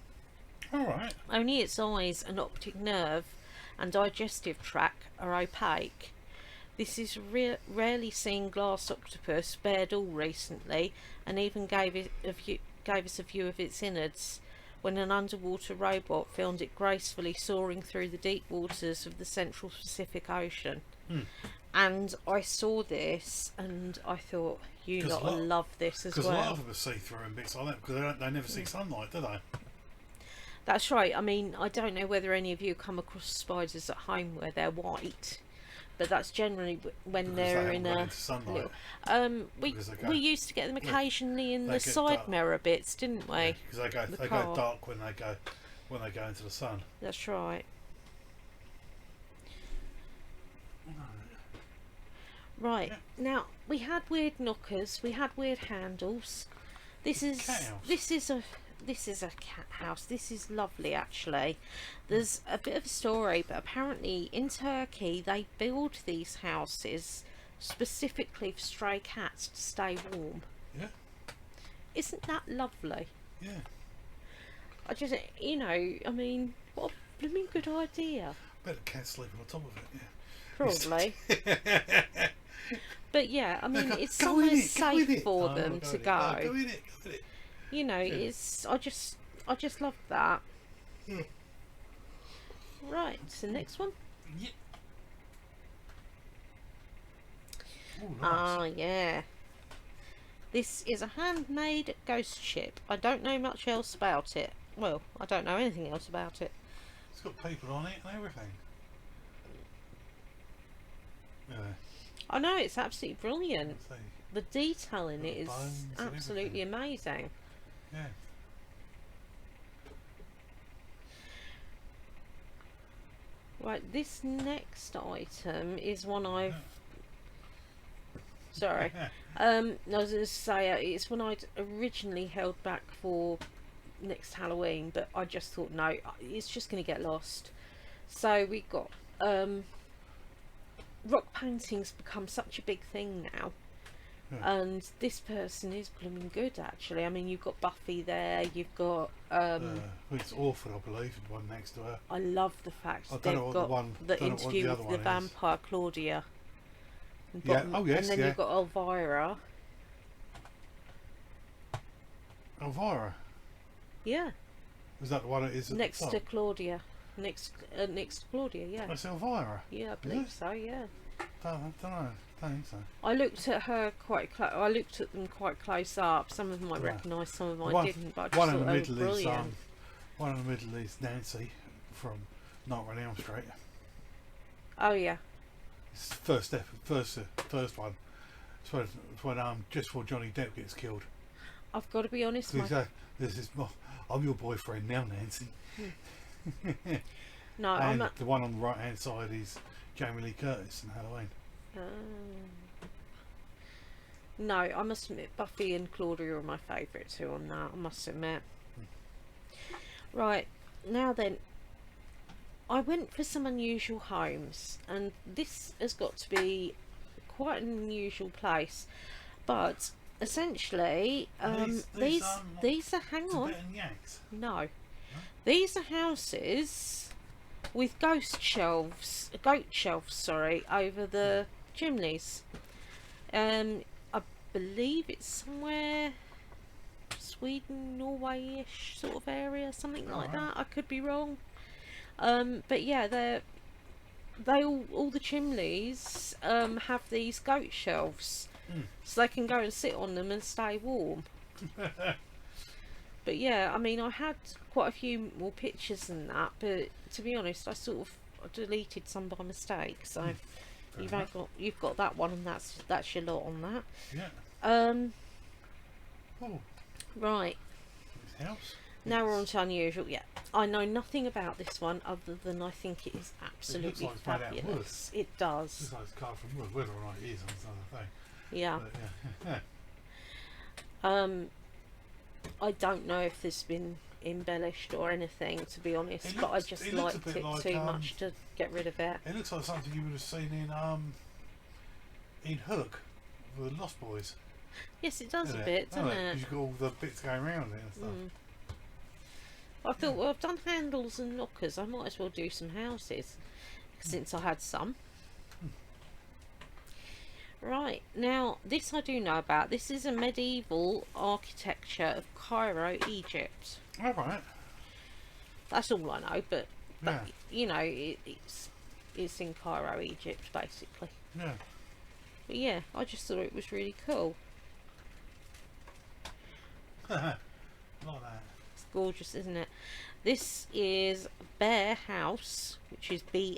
Alright. Only its eyes and optic nerve and digestive tract are opaque. This is rarely seen glass octopus bared all recently, and even gave us a view of its innards when an underwater robot filmed it gracefully soaring through the deep waters of the central Pacific Ocean. And I saw this and I thought, you lot will love this as well. Because a lot of them are see-through and bits like that, because they never see sunlight, do they? That's right. I mean, I don't know whether any of you come across spiders at home where they're white, but that's generally when they're in a little, we used to get them occasionally in the side dark. Mirror bits, didn't we? Because they go dark when they go into the sun. That's right. Right, now we had weird knockers, we had weird handles. This is a cat house. This is lovely, actually. There's a bit of a story, but apparently in Turkey they build these houses specifically for stray cats to stay warm. Yeah. Isn't that lovely? Yeah. I just, you know, I mean, what a blooming good idea. Bet the cats sleep on top of it, yeah. Probably. But yeah, I mean, it's somewhere safe for them to go. Go in it, go in it. You know, it's I just love that. Yeah. Right, so next one. Yeah. Ooh, nice. Ah, yeah. This is a handmade ghost ship. I don't know much else about it. Well, I don't know anything else about it. It's got people on it and everything. Yeah. I know, it's absolutely brilliant. The detail in it is absolutely amazing. Yeah. Right, this next item is one I've... Sorry. I was going to say, it's one I'd originally held back for next Halloween, but I just thought, no, it's just going to get lost. So we got... rock paintings become such a big thing now. And this person is blooming good, actually. I mean, you've got Buffy there, you've got it's Orphan, I believe, the one next to her. I love the fact that they've got the interview with the vampire Claudia. Yeah. Oh yes. And then you've got Elvira. Elvira. Yeah. Is that the one that is at next the top? to Claudia? Next to Claudia, yeah. That's Elvira. Yeah, I believe so. Yeah. Don't know. Don't think so. I looked at her quite close. I looked at them quite close up. Some of them I recognised, some of them I didn't. But I just one in thought the they were middle brilliant. is one in the middle is Nancy from Nightmare on Elm Street. Oh yeah. It's the first one. It's when just before Johnny Depp gets killed. I've got to be honest. I'm your boyfriend now, Nancy. No, and the one on the right hand side is Jamie Lee Curtis in Halloween. No, I must admit Buffy and Claudia are my favourite two on that, I must admit. Right, now then, I went for some unusual homes, and this has got to be quite an unusual place, but essentially these are, hang on, no, these are houses with goat shelves over the chimneys. I believe it's somewhere Sweden, Norway-ish sort of area, something like that. I could be wrong. But yeah, all the chimneys have these goat shelves, so they can go and sit on them and stay warm. But yeah, I mean, I had quite a few more pictures than that, but to be honest, I sort of deleted some by mistake. So you've got that one, and that's your lot on that. Yeah. Right. House. Now we're on to unusual. Yeah. I know nothing about this one other than I think it is absolutely like it's made out of fabulous. It does. Looks like it's carved from wood. Whether or not it is, that's another thing. Yeah. But, yeah. I don't know if this has been embellished or anything, to be honest, It but I looks- just it looks a liked bit it like, too much to get rid of it. It looks like something you would have seen in Hook, the Lost Boys. Yes, it does Doesn't a bit, doesn't Because it? you've got all the bits going around it and stuff. I thought, well, I've done handles and lockers, I might as well do some houses, since I had some. Right, now, this I do know about. This is a medieval architecture of Cairo, Egypt. Alright. That's all I know, but Yeah. you know, it's in Cairo, Egypt, basically. Yeah. But yeah, I just thought it was really cool. Like that. It's gorgeous, isn't it? This is Bear House, which is Bair,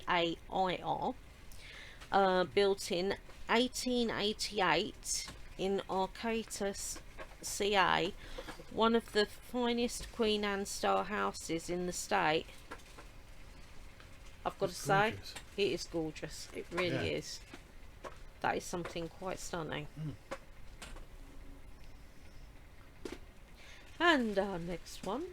built in 1888 in Arcata, CA, one of the finest Queen Anne style houses in the state. I've got to say, Gorgeous. it is gorgeous. It really Yeah. is. That is something quite stunning. And our next one.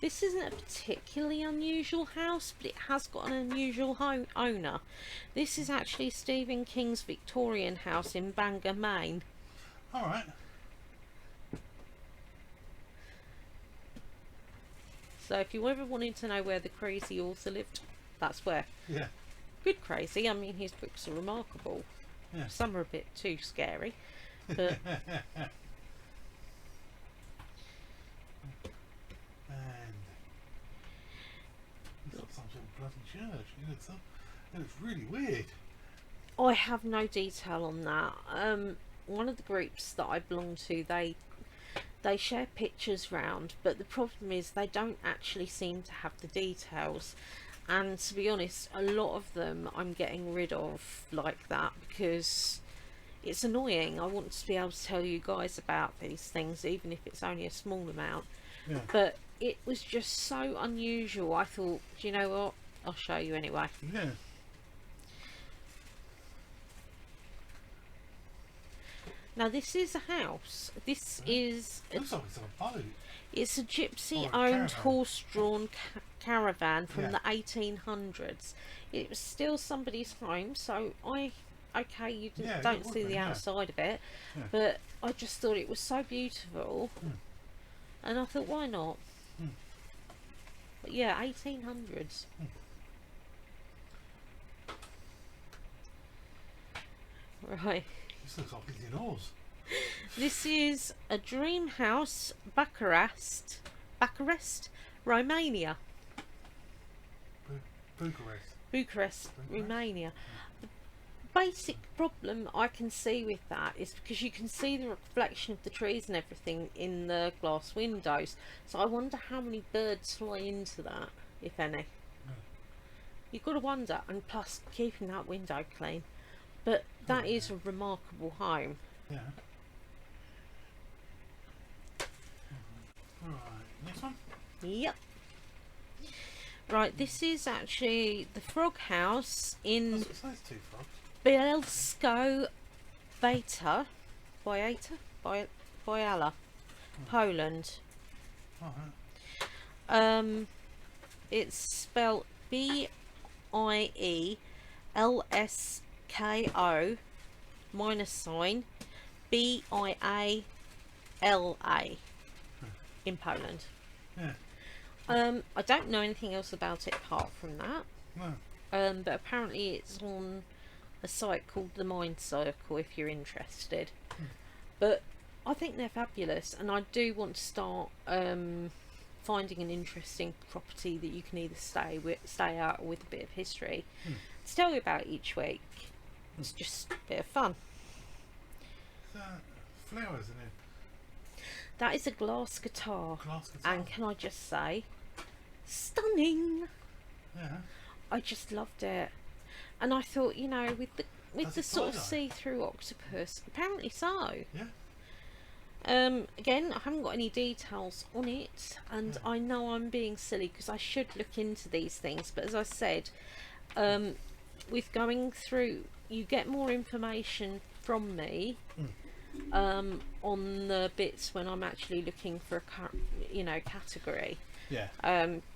This isn't a particularly unusual house, but it has got an unusual owner. This is actually Stephen King's Victorian house in Bangor, Maine. Alright. So if you ever wanted to know where the crazy author lived, that's where. Yeah. Good crazy. I mean, his books are remarkable. Yeah. Some are a bit too scary, but And it's like some sort of bloody church. It looks really weird. I have no detail on that. One of the groups that I belong to, they share pictures round, but the problem is they don't actually seem to have the details. And to be honest, a lot of them I'm getting rid of like that because it's annoying. I want to be able to tell you guys about these things, even if it's only a small amount. Yeah. But it was just so unusual. I thought, do you know what? I'll show you anyway. Yeah. Now this is a house. This is Looks like it's on a boat. it's a gypsy Or a owned caravan. horse-drawn caravan from Yeah. the 1800s. It was still somebody's home, so okay, you Yeah, it don't would see be, the yeah. outside of it, Yeah. but I just thought it was so beautiful, and I thought, why not? But yeah, 1800s. Right. This looks like it's in Oz. This is a dream house, Bucharest, Romania. Bucharest. Romania. The basic problem I can see with that is because you can see the reflection of the trees and everything in the glass windows. So I wonder how many birds fly into that, if any. You've got to wonder, and plus keeping that window clean. But that is a remarkable home. Yeah. Right. Next one. Yep. Right, this is actually the Frog House in That's what says two frogs. Bielsko Biala, Poland. Alright. It's spelled BIELSKO minus sign BIALA in Poland. Yeah. I don't know anything else about it apart from that. No. But apparently it's on a site called the Mind Circle if you're interested. But I think they're fabulous, and I do want to start finding an interesting property that you can either stay out with a bit of history to tell you about each week. It's just a bit of fun. Flowers in it. That is a glass guitar, Glass guitar. and can I just say, stunning. Yeah. I just loved it, and I thought, you know, with Does the it sort of tie-dye? see-through octopus, apparently so. Yeah. Again, I haven't got any details on it, and I know I'm being silly because I should look into these things, but as I said, with going through, you get more information from me on the bits when I'm actually looking for a category. Yeah.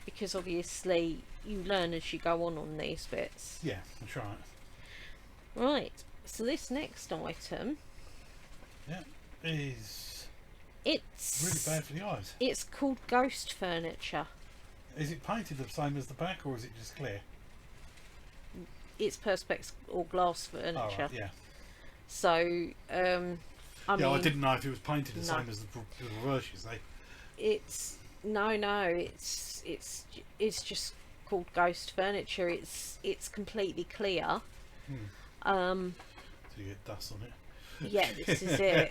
Because obviously you learn as you go on these bits. Yeah, that's right. Right, so this next item, Yeah, is it's really bad for the eyes. It's called ghost furniture. Is it painted the same as the back, or is it just clear? It's perspex or glass furniture. Oh, right, yeah. So, I mean, I didn't know if it was painted the same as the reverse, you say. It's it's just called ghost furniture. It's completely clear. So you get dust on it. Yeah, this is it.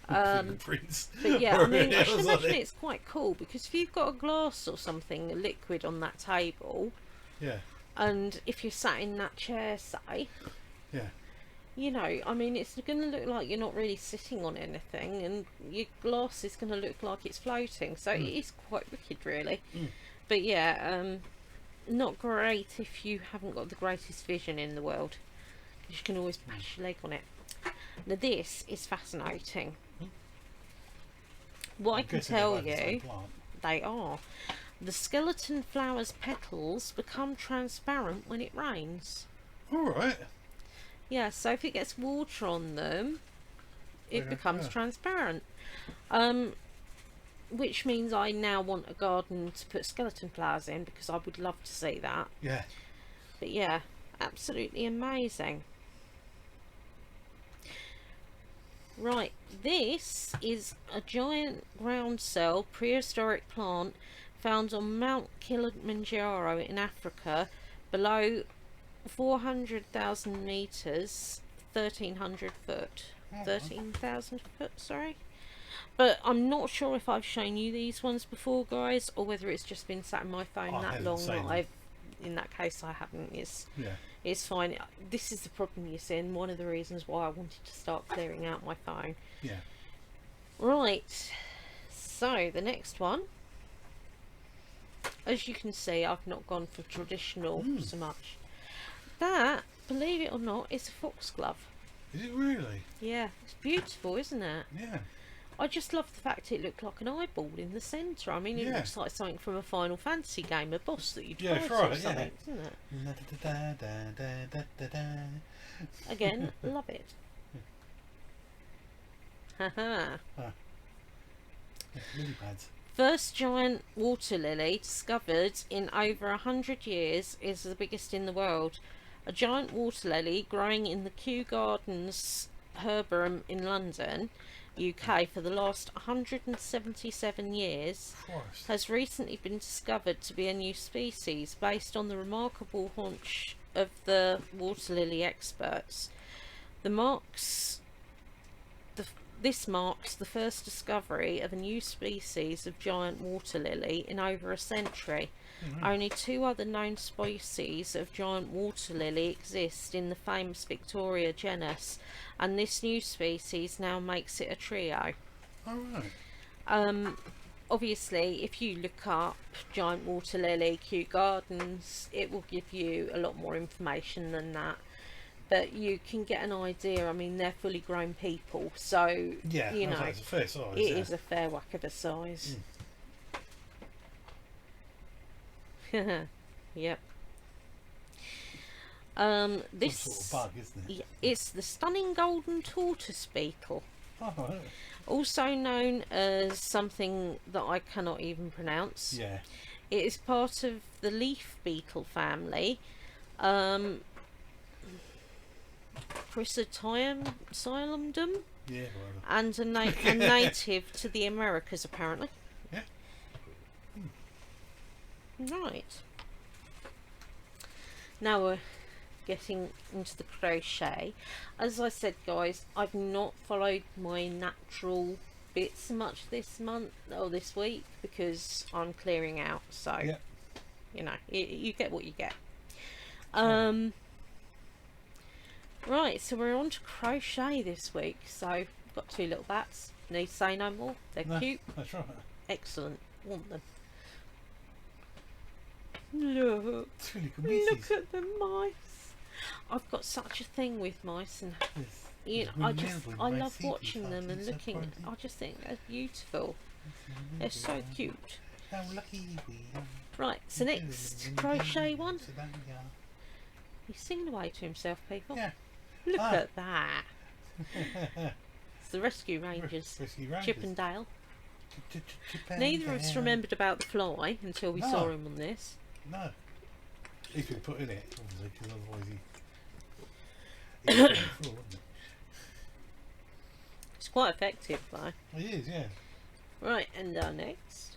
Fingerprints. But yeah, I mean, I should imagine it's quite cool because if you've got a glass or something, a liquid on that table, Yeah. and if you're sat in that chair, say, Yeah. you know, I mean, it's going to look like you're not really sitting on anything, and your glass is going to look like it's floating. So it is quite wicked, really. But yeah, not great if you haven't got the greatest vision in the world, because you can always bash your leg on it. Now this is fascinating. What I can tell you, they are. The skeleton flower's petals become transparent when it rains. Alright. Yeah, so if it gets water on them, it becomes transparent. Which means I now want a garden to put skeleton flowers in, because I would love to see that. Yeah. But yeah, absolutely amazing. Right, this is a giant groundsel prehistoric plant found on Mount Kilimanjaro in Africa, below 400,000 metres, 1,300 foot. 13,000 foot, sorry. But I'm not sure if I've shown you these ones before, guys, or whether it's just been sat in my phone that long that in that case I haven't. It's fine. This is the problem, you see, and one of the reasons why I wanted to start clearing out my phone. Yeah. Right, so the next one, as you can see, I've not gone for traditional so much. That, believe it or not, is a foxglove. Is it really? Yeah, it's beautiful, isn't it? Yeah. I just love the fact it looked like an eyeball in the centre. I mean, it looks like something from a Final Fantasy game, a boss that you'd fight or something, doesn't it? Again, love it. Haha. Lily pads. First giant water lily discovered in over 100 years is the biggest in the world. A giant water lily growing in the Kew Gardens Herbaceum in London, UK, for the last 177 years has recently been discovered to be a new species based on the remarkable haunch of the water lily experts. This marks the first discovery of a new species of giant water lily in over a century. Only 2 other known species of giant water lily exist in the famous Victoria genus, and this new species now makes it a trio. Alright. Obviously, if you look up giant water lily, Kew Gardens, it will give you a lot more information than that. But you can get an idea. I mean, they're fully grown people, so yeah, you know, it's a fair size. it is a fair whack of a size. Yep. This some sort of bug, isn't it? It's the stunning golden tortoise beetle, Oh, also known as something that I cannot even pronounce. yeah. It is part of the leaf beetle family. Chrysotylum, Yeah, whatever. and a native to the Americas, apparently. Yeah. Right. Now we're getting into the crochet. As I said, guys, I've not followed my natural bits much this month or this week because I'm clearing out. So, you know, you get what you get. Right, so we're on to crochet this week. So Got 2 little bats. Need to say no more. They're No, cute. that's right. Excellent. Want them. Look. Two little missies. Look at the mice. I've got such a thing with mice, and Yes. you know, Yes, I my love city watching them and is so looking. pretty. I just think they're beautiful. They're so cute. How lucky we are. Right, so next crochet one. He's singing away to himself, people. Yeah. Look Ah. at that. It's the Rescue Rangers. Rescue Rangers. Chip and Dale. Chip and Neither of us Dale. remembered about the fly until we No. saw him on this. No. He's been put in it, obviously, because otherwise he'd be on the floor, wouldn't It's quite effective though. he? He is, yeah. Right, and our next.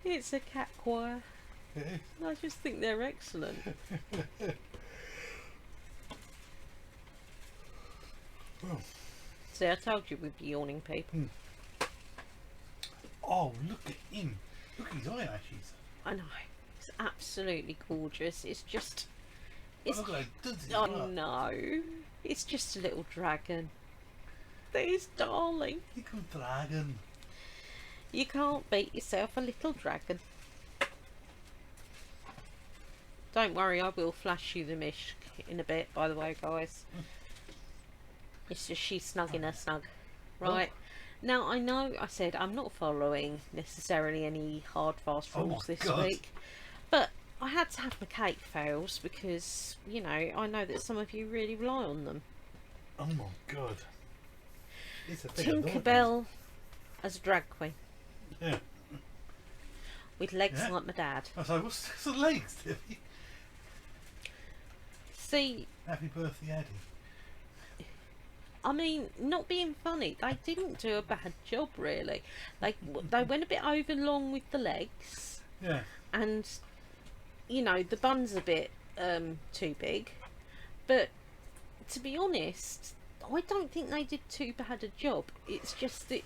It's a cat choir. It is. I just think they're excellent. Well, See, I told you we'd be yawning, people. oh, look at him. Look at his eyelashes. I know. It's absolutely gorgeous. It's just... It's... Oh, look at that dizzy Oh blood. no. It's just a little dragon. There's darling. Little dragon. You can't beat yourself a little dragon. Don't worry, I will flash you the mish in a bit, by the way, guys. It's just she's snug in her snug. Right. Now, I know I said I'm not following necessarily any hard fast Oh rules my this God. week, but I had to have my cake fails because, you know, I know that some of you really rely on them. Oh my god. It's a thing of Tinkerbell as a drag queen Yeah. with legs Yeah. like my dad. I was like, what's the legs, Debbie? See, Happy birthday, Addie. I mean, not being funny, they didn't do a bad job really. They went a bit over long with the legs, Yeah. and you know the bun's a bit too big. But to be honest, I don't think they did too bad a job. It's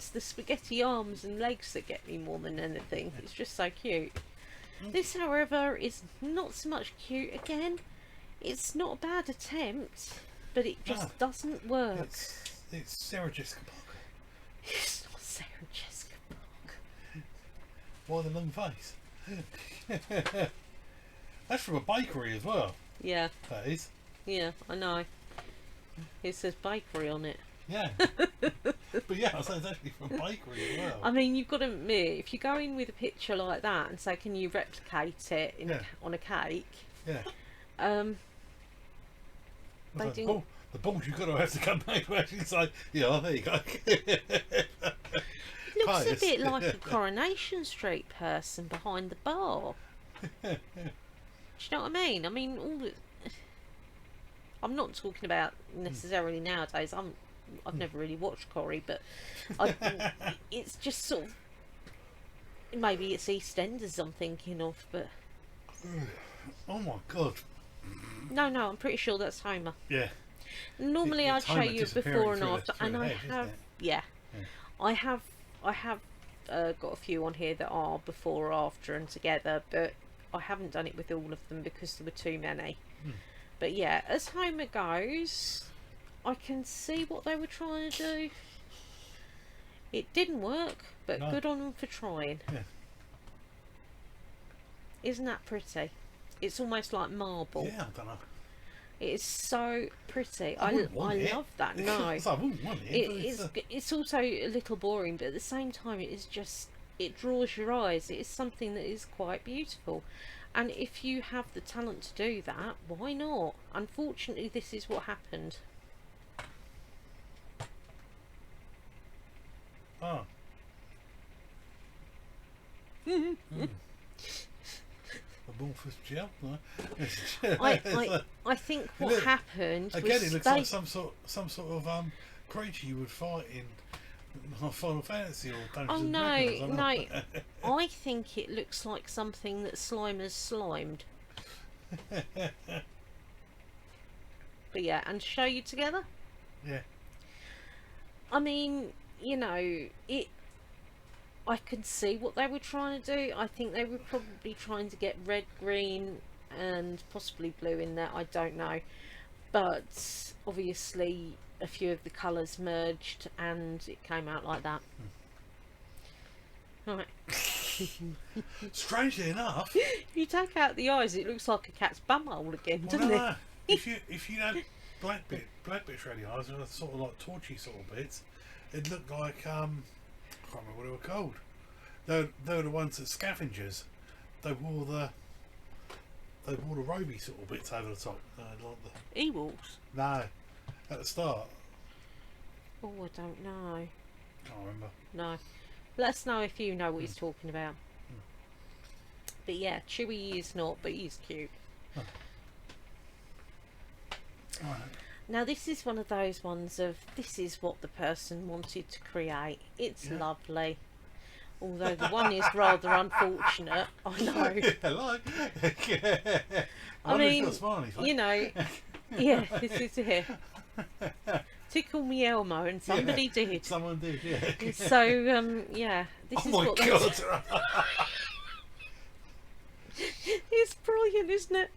the spaghetti arms and legs that get me more than anything. It's just so cute. This, however, is not so much cute. Again, it's not a bad attempt, but it just No. doesn't work. It's Sarah Jessica Parker. It's not Sarah Jessica Parker. Why the long face? That's from a bakery as well. Yeah, That is. yeah, I know. It says bakery on it. Yeah. But yeah, I say it's actually from a bakery as well. I mean, you've got to admit, if you go in with a picture like that and say, can you replicate it Yeah. on a cake? Yeah. They It's like, didn't- "Oh, the balls you've got to have to come back to actually say, yeah, there you go. Looks Pious. a bit like a Coronation Street person behind the bar. Do you know what I mean? I mean, all the... I'm not talking about necessarily nowadays. I've never really watched Corrie, but it's just sort of... Maybe it's EastEnders I'm thinking of, but... Oh my god. No, I'm pretty sure that's Homer. Yeah. Normally I'd It's show Homer you disappearing before and through the- after, through and the I hedge, isn't have, it? yeah, Yeah. I have got a few on here that are before or after and together, but I haven't done it with all of them because there were too many. But yeah, as Homer goes, I can see what they were trying to do. It didn't work, but No. good on them for trying. Yeah. Isn't that pretty? It's almost like marble. Yeah, I don't know. It is so pretty. I wouldn't want it. love that. No. So I wouldn't want it. But It's also a little boring, but at the same time it is just, it draws your eyes. It is something that is quite beautiful, and if you have the talent to do that, why not? Unfortunately, this is what happened. oh. Amorphous gel. No. I think what Look, happened was Again, it looks they, like some sort of creature you would fight in Final Fantasy or Dungeons oh and no, Dragons. I don't no, know. I think it looks like something that Slimer's slimed. But yeah, and show you together. Yeah. I mean, you know, I could see what they were trying to do. I think they were probably trying to get red, green, and possibly blue in there. I don't know. but obviously a few of the colours merged and it came out like that. Right. Strangely enough, If you take out the eyes, it looks like a cat's bumhole again, well, doesn't no, it? if you had black bits around the eyes, and sort of like torchy sort of bits, it looked like I can't remember what they were called. They were the ones that scavengers. They wore the roby sort of bits over the top. Like the Ewoks? no, at the start. Oh, I don't know. Can't remember. No. Let us know if you know what he's talking about. But yeah, Chewy is not, but he's cute. Right. Now this is one of those ones of, this is what the person wanted to create. It's lovely. Although the one is rather unfortunate, I know. Hello. I mean, smiley, you know, yeah, this is it. Tickle me Elmo, and somebody did. Someone did, yeah. So, yeah, this Oh is my what God. It's brilliant, isn't it?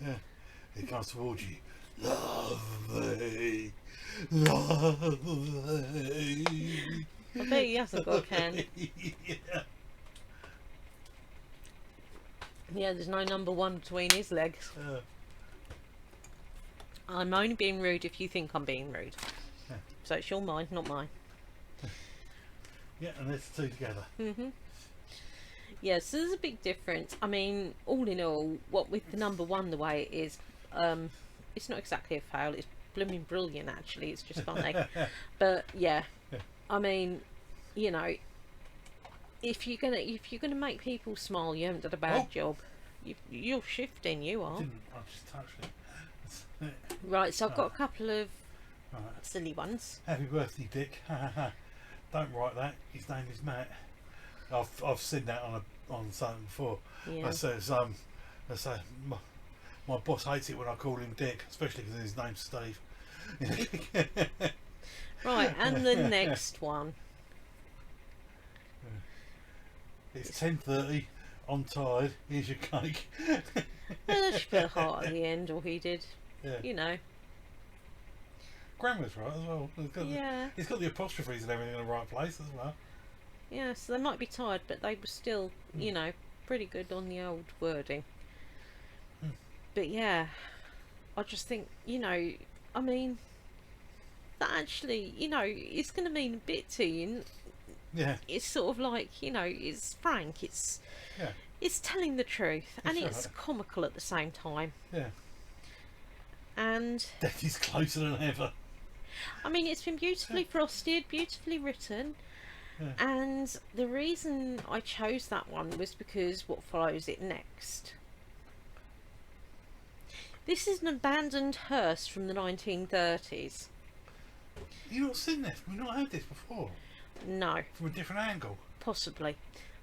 Yeah. It comes towards you. Lovely. Lovely. I bet he hasn't got a can. Yeah. Yeah, there's no number one between his legs. I'm only being rude if you think I'm being rude. Yeah. So it's your mind, not mine. Yeah, and there's the two together. Yeah, so there's a big difference. I mean, all in all, what with the number one the way it is, it's not exactly a fail. It's blooming brilliant, actually. It's just funny. But yeah, I mean, you know, if you're gonna make people smile, you haven't done a bad job. You're shifting. You are. I just touched it. Right. So I've got a couple of Right. silly ones. Happy birthday, Dick. Don't write that. His name is Matt. I've seen that on something before. Yeah. I say my boss hates it when I call him Dick, especially because his name's Steve. Right, and the next one. It's 10:30. I'm tired. Here's your cake. Well, she put a heart at the end, or he did. Yeah. You know. Grammar's right as well. Yeah. He's got the apostrophes and everything in the right place as well. Yeah, so they might be tired, but they were still, you know, pretty good on the old wording. But yeah, I just think, you know, I mean, that actually, you know, it's going to mean a bit to you. Yeah. It's sort of like, you know, it's frank, it's telling the truth, and it's comical at the same time. Yeah. And Death is closer than ever. I mean, it's been beautifully frosted, beautifully written. Yeah. And the reason I chose that one was because what follows it next. This is an abandoned hearse from the 1930s. You've not seen this? We've not heard this before? No. From a different angle? Possibly.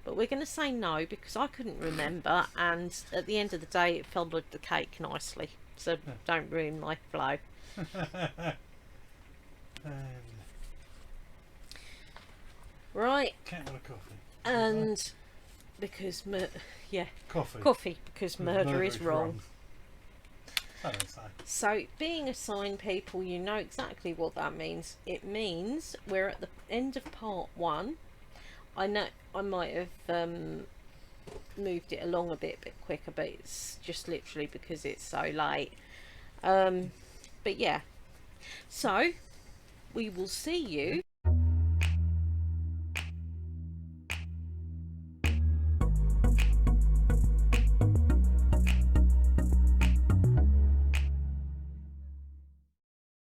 But we're going to say no because I couldn't remember, and at the end of the day it followed the cake nicely. So don't ruin my flow. Right. Cat with a coffee. And because coffee because murder is wrong. So being a sign people, you know exactly what that means. It means we're at the end of part one. I know I might have moved it along a bit quicker, but it's just literally because it's so late. But yeah, so we will see you